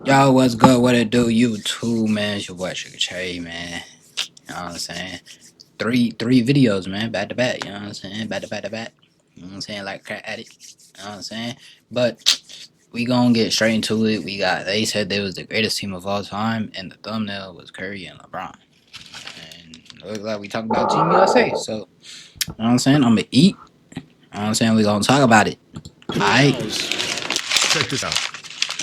Yo, what's good? What it do? You too, man. It's your boy Sugar Cherry, man. You know what I'm saying? Three videos, man, back to back. You know what I'm saying? Back to back to back. You know what I'm saying? Like crack addict. You know what I'm saying? But we gonna get straight into it. They said they was the greatest team of all time, and the thumbnail was Curry and LeBron. And it looks like we talking about Team USA. So, you know what I'm saying? I'm gonna eat. You know what I'm saying? We gonna talk about it. Alright. Check this out.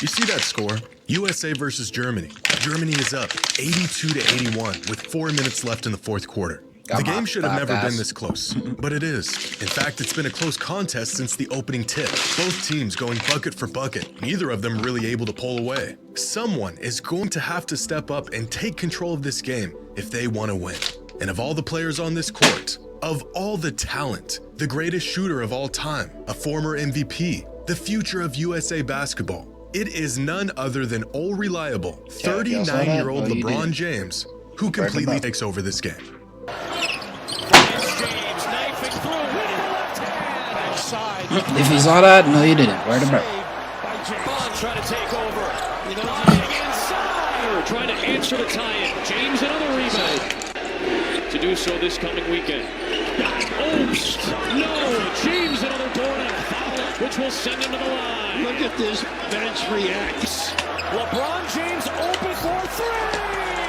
You see that score? USA versus Germany. Germany is up 82 to 81 with 4 minutes left in the fourth quarter. The game should have never been this close, but it is. In fact, it's been a close contest since the opening tip. Both teams going bucket for bucket, neither of them really able to pull away. Someone is going to have to step up and take control of this game if they want to win. And of all the players on this court, of all the talent, the greatest shooter of all time, a former MVP, the future of USA basketball, it is none other than all-reliable 39-year-old LeBron James who completely takes over this game. If you saw that, no, you didn't. Where the bro? Bond trying to take over. He knows he's inside. Trying to answer the tie-in. James another rebound to do so this coming weekend. Oops! No! James another door and a foul, which will send him to the line. Look at this bench reacts. LeBron James open for three.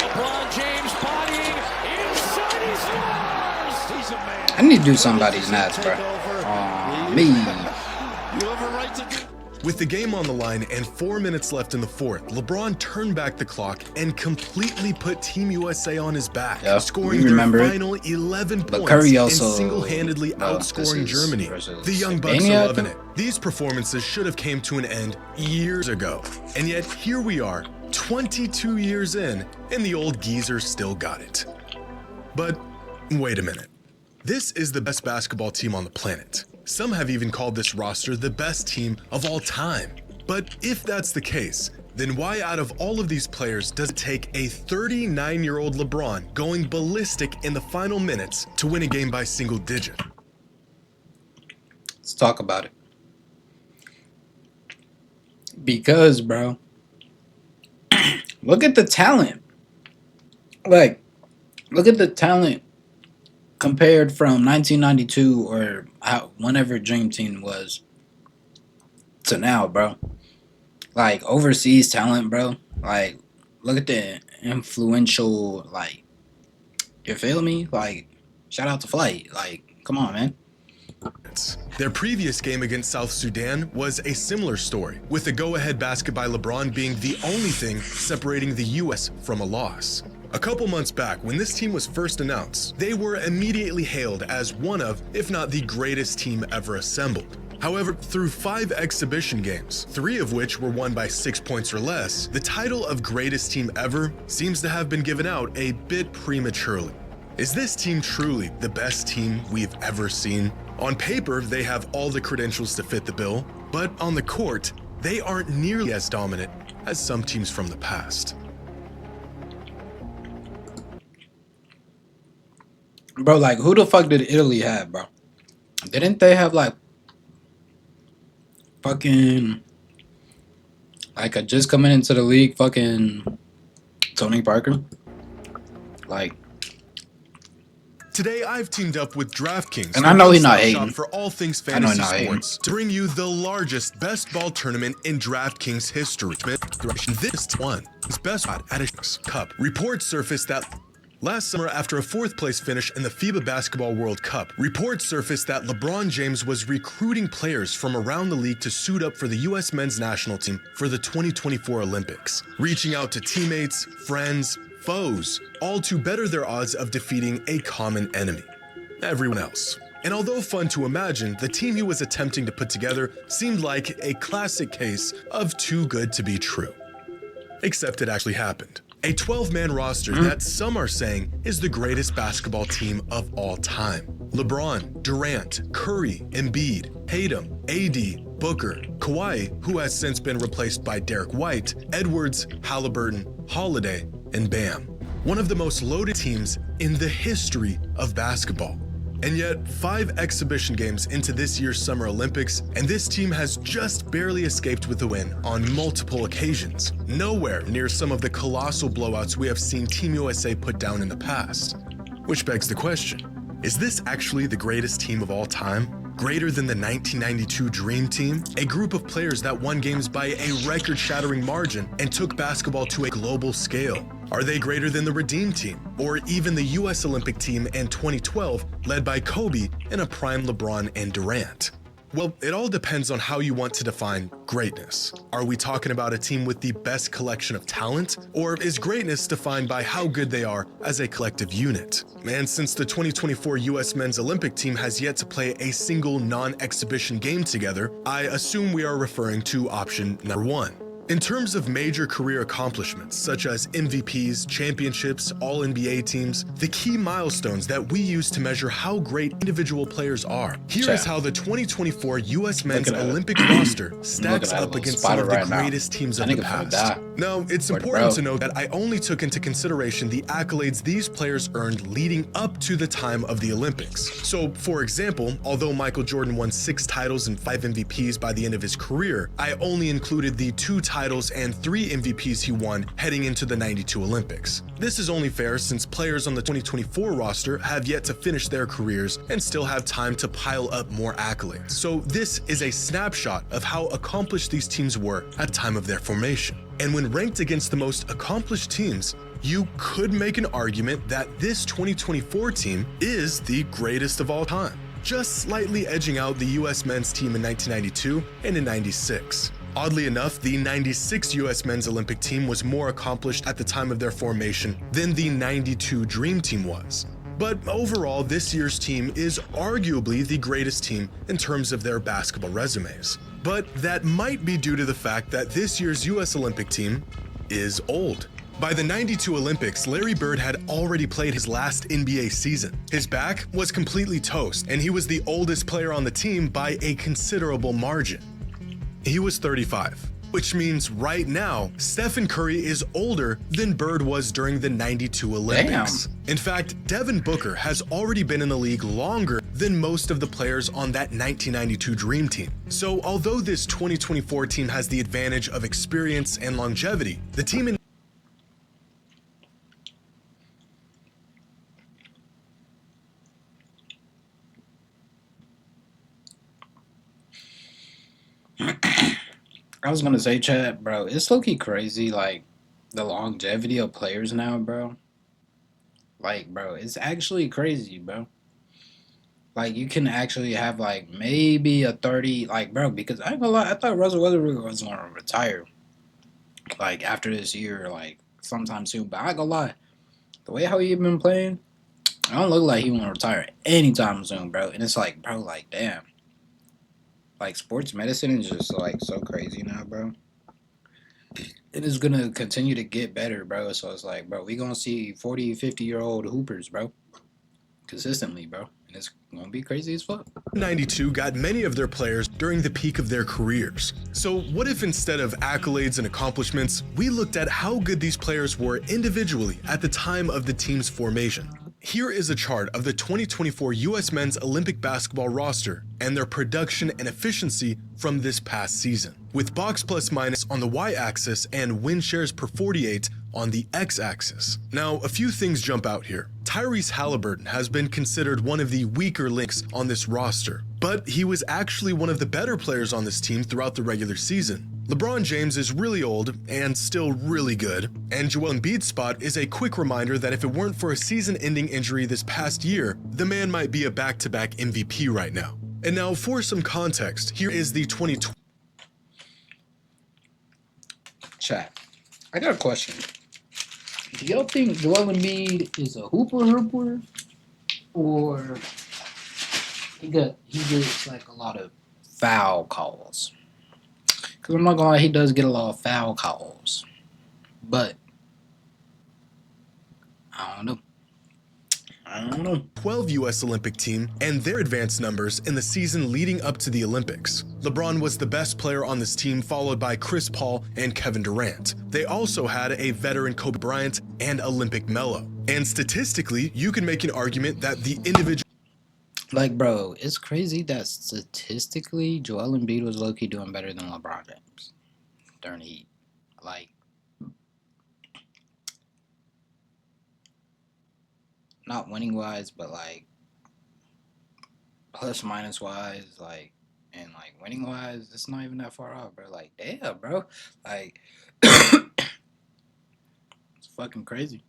LeBron James bodying inside his scores. He's a man. I need to do something about these Nats, bro. Me. With the game on the line and 4 minutes left in the fourth, LeBron turned back the clock and completely put Team USA on his back, scoring their final 11 points Curry and single-handedly outscoring Germany. The Young Bucks are loving it. These performances should have came to an end years ago, and yet here we are, 22 years in, and the old geezer still got it. But wait a minute. This is the best basketball team on the planet. Some have even called this roster the best team of all time. But if that's the case, then why out of all of these players does it take a 39-year-old LeBron going ballistic in the final minutes to win a game by single digit? Let's talk about it. Because, bro, look at the talent. Like, look at the talent compared from 1992 or whenever Dream Team was to now, bro. Like, overseas talent, bro. Like, look at the influential, like, you feel me? Like, shout out to Flight. Like, come on, man. Their previous game against South Sudan was a similar story, with the go-ahead basket by LeBron being the only thing separating the US from a loss. A couple months back, when this team was first announced, they were immediately hailed as one of, if not the greatest team ever assembled. However, through 5 exhibition games, 3 of which were won by 6 points or less, the title of greatest team ever seems to have been given out a bit prematurely. Is this team truly the best team we've ever seen? On paper, they have all the credentials to fit the bill, but on the court, they aren't nearly as dominant as some teams from the past. Bro, like, who the fuck did Italy have, bro? Didn't they have, like, fucking, like, a just coming into the league fucking Tony Parker? Like, today I've teamed up with DraftKings, and I know he's not hating for all things fantasy sports, to bring you the largest best ball tournament in DraftKings history. This one is best spot at a cup. Reports surfaced that last summer, after a 4th place finish in the FIBA Basketball World Cup, reports surfaced that LeBron James was recruiting players from around the league to suit up for the U.S. men's national team for the 2024 Olympics, reaching out to teammates, friends, foes, all to better their odds of defeating a common enemy, everyone else. And although fun to imagine, the team he was attempting to put together seemed like a classic case of too good to be true. Except it actually happened. A 12-man roster that some are saying is the greatest basketball team of all time. LeBron, Durant, Curry, Embiid, Tatum, AD, Booker, Kawhi, who has since been replaced by Derek White, Edwards, Halliburton, Holiday, and Bam. One of the most loaded teams in the history of basketball. And yet, 5 exhibition games into this year's Summer Olympics, and this team has just barely escaped with the win on multiple occasions. Nowhere near some of the colossal blowouts we have seen Team USA put down in the past. Which begs the question, is this actually the greatest team of all time? Greater than the 1992 Dream Team? A group of players that won games by a record-shattering margin and took basketball to a global scale. Are they greater than the Redeem Team? Or even the US Olympic team in 2012, led by Kobe and a prime LeBron and Durant? Well, it all depends on how you want to define greatness. Are we talking about a team with the best collection of talent? Or is greatness defined by how good they are as a collective unit? And since the 2024 US Men's Olympic team has yet to play a single non-exhibition game together, I assume we are referring to option number 1. In terms of major career accomplishments, such as MVPs, championships, All-NBA teams, the key milestones that we use to measure how great individual players are. Here is how the 2024 U.S. Men's Olympic roster stacks up against some of the greatest teams of the past. Now, it's important to note that I only took into consideration the accolades these players earned leading up to the time of the Olympics. So, for example, although Michael Jordan won 6 titles and 5 MVPs by the end of his career, I only included the 2 titles and 3 MVPs he won heading into the 92 Olympics. This is only fair since players on the 2024 roster have yet to finish their careers and still have time to pile up more accolades. So this is a snapshot of how accomplished these teams were at the time of their formation. And when ranked against the most accomplished teams, you could make an argument that this 2024 team is the greatest of all time, just slightly edging out the US men's team in 1992 and in 96. Oddly enough, the 96 US Men's Olympic team was more accomplished at the time of their formation than the 92 Dream Team was. But overall, this year's team is arguably the greatest team in terms of their basketball resumes. But that might be due to the fact that this year's US Olympic team is old. By the 92 Olympics, Larry Bird had already played his last NBA season. His back was completely toast, and he was the oldest player on the team by a considerable margin. He was 35, which means right now, Stephen Curry is older than Bird was during the 92 Olympics. Damn. In fact, Devin Booker has already been in the league longer than most of the players on that 1992 Dream Team. So although this 2024 team has the advantage of experience and longevity, the team in I was gonna say, Chad, bro, it's low-key crazy, like, the longevity of players now, bro. Like, bro, it's actually crazy, bro. Like, you can actually have, like, maybe a 30, like, bro, because I ain't gonna lie, I thought Russell Westbrook was gonna retire, like, after this year, like, sometime soon. But I ain't gonna lie, the way how he been playing, I don't look like he wanna retire anytime soon, bro. And it's like, bro, like, damn. Like, sports medicine is just, like, so crazy now, bro. It is going to continue to get better, bro. So it's like, bro, we going to see 40, 50-year-old hoopers, bro. Consistently, bro. And it's going to be crazy as fuck. 92 got many of their players during the peak of their careers. So what if instead of accolades and accomplishments, we looked at how good these players were individually at the time of the team's formation? Here is a chart of the 2024 US Men's Olympic basketball roster and their production and efficiency from this past season, with box plus minus on the y-axis and win shares per 48 on the x-axis. Now, a few things jump out here. Tyrese Halliburton has been considered one of the weaker links on this roster, but he was actually one of the better players on this team throughout the regular season. LeBron James is really old and still really good, and Joel Embiid's spot is a quick reminder that if it weren't for a season-ending injury this past year, the man might be a back-to-back MVP right now. And now for some context, here is the 2020. Chat, I got a question. Do y'all think Joel Embiid is a hooper, or he gets like a lot of foul calls? Because I'm not gonna lie, he does get a lot of foul calls. But I don't know. 12 US Olympic team and their advanced numbers in the season leading up to the Olympics. LeBron was the best player on this team, followed by Chris Paul and Kevin Durant. They also had a veteran Kobe Bryant and Olympic Melo. And statistically, you can make an argument that the individual Like, bro, it's crazy that statistically Joel Embiid was low-key doing better than LeBron James during the Heat. Like, not winning-wise, but, like, plus-minus-wise, like, and, like, winning-wise, it's not even that far off, bro. Like, damn, bro. Like, it's fucking crazy.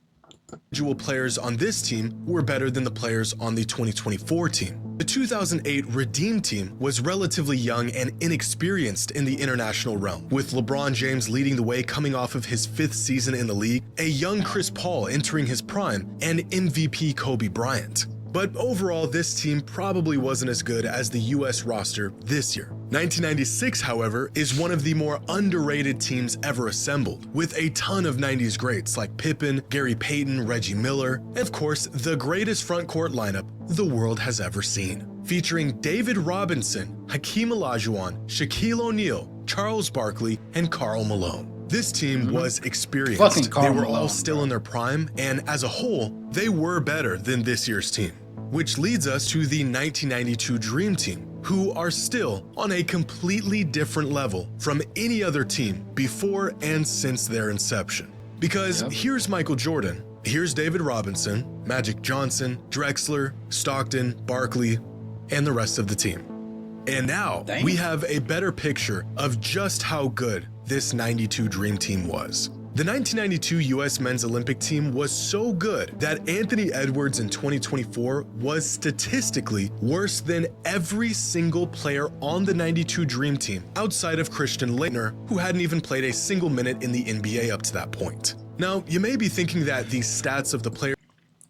Individual players on this team were better than the players on the 2024 team. The 2008 Redeem team was relatively young and inexperienced in the international realm, with LeBron James leading the way coming off of his 5th season in the league, a young Chris Paul entering his prime, and MVP Kobe Bryant. But overall, this team probably wasn't as good as the US roster this year. 1996, however, is one of the more underrated teams ever assembled, with a ton of 90s greats like Pippen, Gary Payton, Reggie Miller, and of course, the greatest front court lineup the world has ever seen. Featuring David Robinson, Hakeem Olajuwon, Shaquille O'Neal, Charles Barkley, and Karl Malone. This team was experienced. They were all still in their prime, and as a whole, they were better than this year's team. Which leads us to the 1992 Dream Team, who are still on a completely different level from any other team before and since their inception. Because here's Michael Jordan, here's David Robinson, Magic Johnson, Drexler, Stockton, Barkley, and the rest of the team. And now we have a better picture of just how good this 92 Dream Team was. The 1992 US Men's Olympic team was so good that Anthony Edwards in 2024 was statistically worse than every single player on the 92 Dream Team outside of Christian Laettner, who hadn't even played a single minute in the NBA up to that point. Now, you may be thinking that the stats of the players...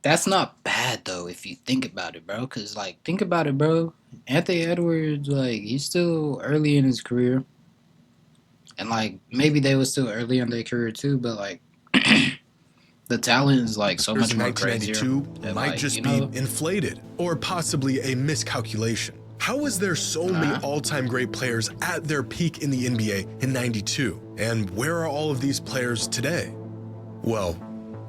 That's not bad, though, if you think about it, bro. Because, like, think about it, bro. Anthony Edwards, like, he's still early in his career. And, like, maybe they were still early in their career, too, but, like, the talent is, like, so much more crazier. 1992 might just be inflated or possibly a miscalculation. How is there so many all-time great players at their peak in the NBA in 92? And where are all of these players today? Well,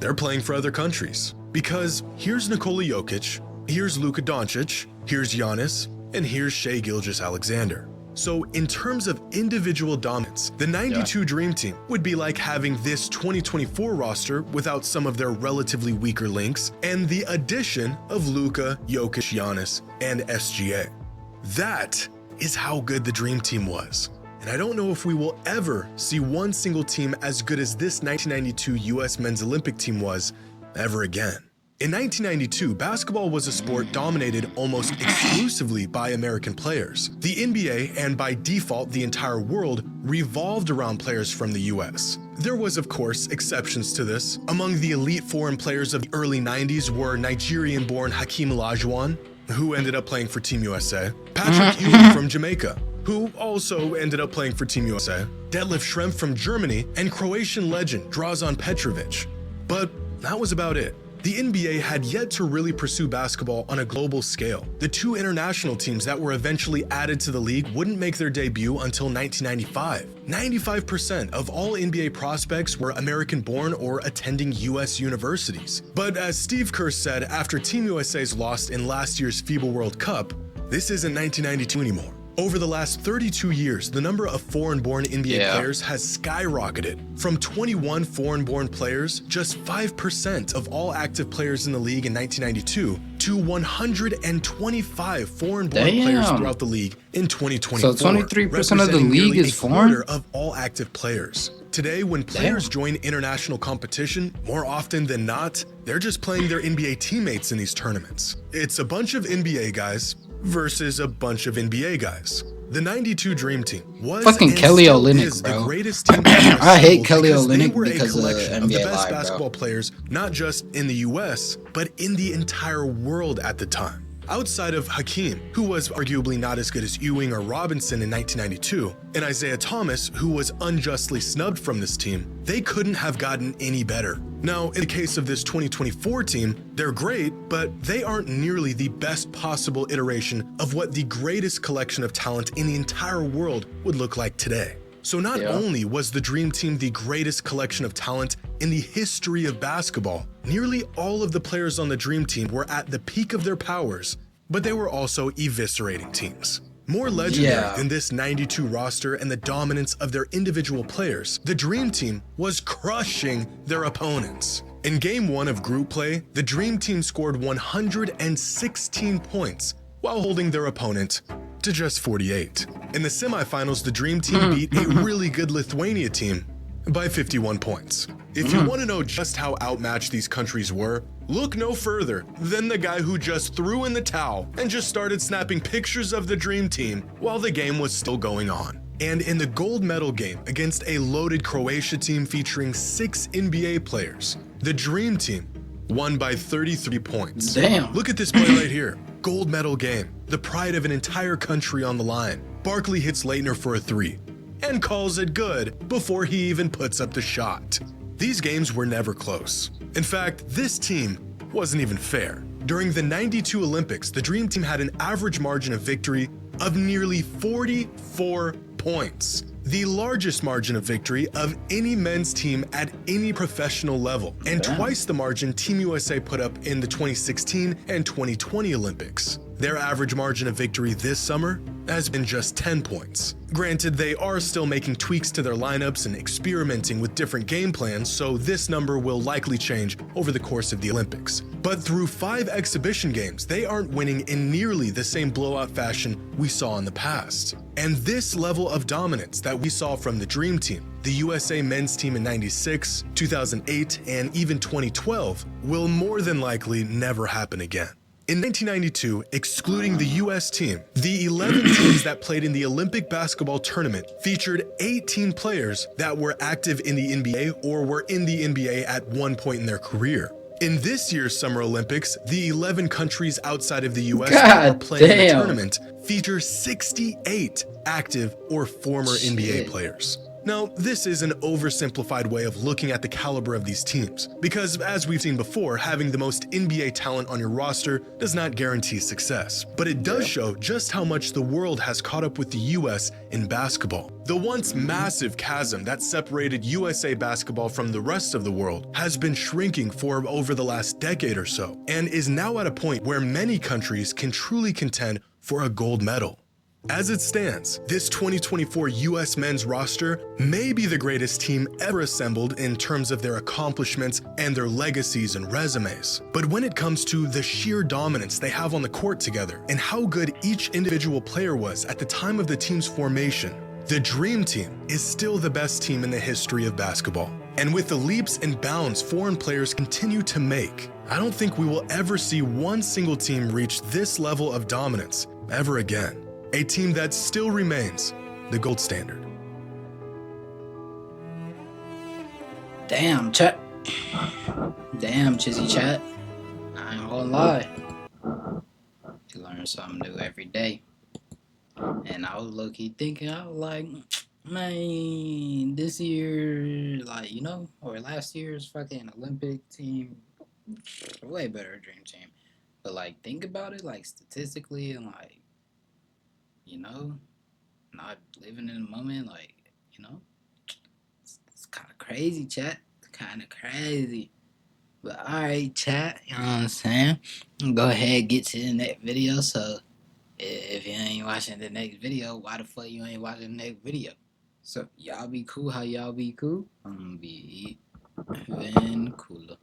they're playing for other countries. Because here's Nikola Jokic, here's Luka Doncic, here's Giannis, and here's Shai Gilgeous-Alexander. So in terms of individual dominance, the 92 Dream Team would be like having this 2024 roster without some of their relatively weaker links and the addition of Luka, Jokic, Giannis, and SGA. That is how good the Dream Team was. And I don't know if we will ever see one single team as good as this 1992 US Men's Olympic team was ever again. In 1992, basketball was a sport dominated almost exclusively by American players. The NBA, and by default the entire world, revolved around players from the US. There was, of course, exceptions to this. Among the elite foreign players of the early 90s were Nigerian-born Hakeem Olajuwon, who ended up playing for Team USA, Patrick Ewing from Jamaica, who also ended up playing for Team USA, Detlef Schrempf from Germany, and Croatian legend Dražan Petrovic. But that was about it. The NBA had yet to really pursue basketball on a global scale. The two international teams that were eventually added to the league wouldn't make their debut until 1995. 95% of all NBA prospects were American-born or attending US universities. But as Steve Kerr said after Team USA's loss in last year's FIBA World Cup, this isn't 1992 anymore. Over the last 32 years, the number of foreign-born NBA players has skyrocketed. From 21 foreign-born players, just 5% of all active players in the league in 1992, to 125 foreign-born players throughout the league in 2024. So 23% of the league is foreign? Of all active players. Today, when players join international competition, more often than not, they're just playing their NBA teammates in these tournaments. It's a bunch of NBA guys versus a bunch of NBA guys. The 92 Dream Team was fucking Kelly Olynyk, the bro. greatest team I hate Kelly Olynyk because of NBA NBA the best Live, basketball players, not just in the US, but in the entire world at the time. Outside of Hakeem, who was arguably not as good as Ewing or Robinson in 1992, and Isaiah Thomas, who was unjustly snubbed from this team, they couldn't have gotten any better. Now, in the case of this 2024 team, they're great, but they aren't nearly the best possible iteration of what the greatest collection of talent in the entire world would look like today. So not only was the Dream Team the greatest collection of talent in the history of basketball, nearly all of the players on the Dream Team were at the peak of their powers but they were also eviscerating teams. More legendary than this 92 roster and the dominance of their individual players, the Dream Team was crushing their opponents. In Game 1 of group play, the Dream Team scored 116 points while holding their opponent to just 48. In the semifinals, the Dream Team beat a really good Lithuania team by 51 points. If you want to know just how outmatched these countries were, look no further than the guy who just threw in the towel and just started snapping pictures of the Dream Team while the game was still going on. And in the gold medal game against a loaded Croatia team featuring 6 NBA players, the Dream Team won by 33 points. Damn. Look at this play right here. Gold medal game. The pride of an entire country on the line. Barkley hits Leitner for a 3 and calls it good before he even puts up the shot. These games were never close. In fact, this team wasn't even fair. During the 92 Olympics, the Dream Team had an average margin of victory of nearly 44 points, the largest margin of victory of any men's team at any professional level, and twice the margin Team USA put up in the 2016 and 2020 Olympics. Their average margin of victory this summer has been just 10 points. Granted, they are still making tweaks to their lineups and experimenting with different game plans, so this number will likely change over the course of the Olympics. But through 5 exhibition games, they aren't winning in nearly the same blowout fashion we saw in the past. And this level of dominance that we saw from the Dream Team, the USA men's team in '96, 2008, and even 2012, will more than likely never happen again. In 1992, excluding the US team, the 11 teams that played in the Olympic basketball tournament featured 18 players that were active in the NBA or were in the NBA at one point in their career. In this year's Summer Olympics, the 11 countries outside of the US that were playing in the tournament feature 68 active or former NBA players. Now, this is an oversimplified way of looking at the caliber of these teams, because as we've seen before, having the most NBA talent on your roster does not guarantee success. But it does show just how much the world has caught up with the US in basketball. The once massive chasm that separated USA basketball from the rest of the world has been shrinking for over the last decade or so, and is now at a point where many countries can truly contend for a gold medal. As it stands, this 2024 US men's roster may be the greatest team ever assembled in terms of their accomplishments and their legacies and resumes. But when it comes to the sheer dominance they have on the court together and how good each individual player was at the time of the team's formation, the Dream Team is still the best team in the history of basketball. And with the leaps and bounds foreign players continue to make, I don't think we will ever see one single team reach this level of dominance ever again. A team that still remains the gold standard. Damn, chat. Damn, Chizzy chat. I ain't gonna lie. You learn something new every day. And I was low-key thinking, I was like, man, this year, like, you know, or last year's fucking Olympic team, way better Dream Team. But, like, think about it, like, statistically and, like, you know, not living in the moment, like, you know, it's kind of crazy, chat. It's kind of crazy. But alright, chat, you know what I'm saying? Go ahead, get to the next video. So, if you ain't watching the next video, why the fuck you ain't watching the next video? So, y'all be cool how y'all be cool. I'm gonna be even cooler.